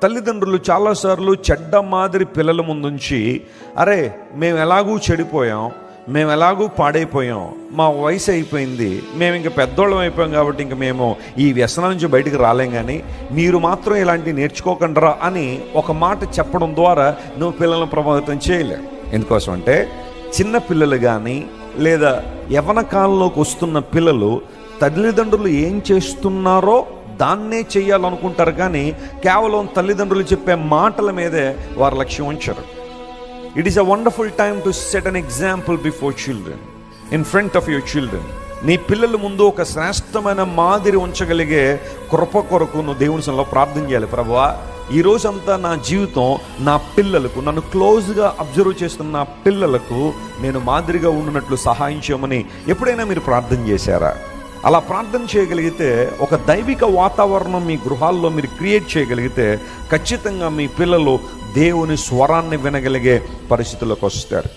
తల్లిదండ్రులు చాలాసార్లు చెడ్డ మాదిరి పిల్లల ముందుంచి, అరే మేము ఎలాగూ చెడిపోయాం, మేము ఎలాగూ పాడైపోయాం, మా వయసు అయిపోయింది, మేము ఇంక పెద్దోళ్ళం అయిపోయాం కాబట్టి ఇంక మేము ఈ వ్యసనం నుంచి బయటికి రాలేం, కానీ మీరు మాత్రం ఇలాంటివి నేర్చుకోకండిరా అని ఒక మాట చెప్పడం ద్వారా నువ్వు పిల్లలను ప్రభావితం చేయలేవు. ఎందుకోసం అంటే చిన్న పిల్లలు కానీ లేదా యవ్వన కాలంలోకి వస్తున్న పిల్లలు తల్లిదండ్రులు ఏం చేస్తున్నారో దాన్నే చేయాలనుకుంటారు, కానీ కేవలం తల్లిదండ్రులు చెప్పే మాటల మీదే వారి లక్ష్యం ఉంచరు. It is a wonderful time to set an example before children, in front of your children. నీ పిల్లల ముందు ఒక శ్రేష్టమైన మాదిరి ఉంచగలిగే కృప కొరకు నువ్వు దేవుని సన్నిధిలో ప్రార్థన చేయాలి. ప్రభువా, ఈ రోజంతా నా జీవితం నా పిల్లలకు, నన్ను క్లోజ్గా అబ్జర్వ్ చేస్తున్న నా పిల్లలకు నేను మాదిరిగా ఉండినట్లు సహాయం చేయమని ఎప్పుడైనా మీరు ప్రార్థన చేశారా? అలా ప్రార్థన చేయగలిగితే, ఒక దైవిక వాతావరణం మీ గృహాల్లో మీరు క్రియేట్ చేయగలిగితే, ఖచ్చితంగా మీ పిల్లలు దేవుని స్వరాన్ని వినగలిగే పరిస్థితుల్లోకి వస్తారు.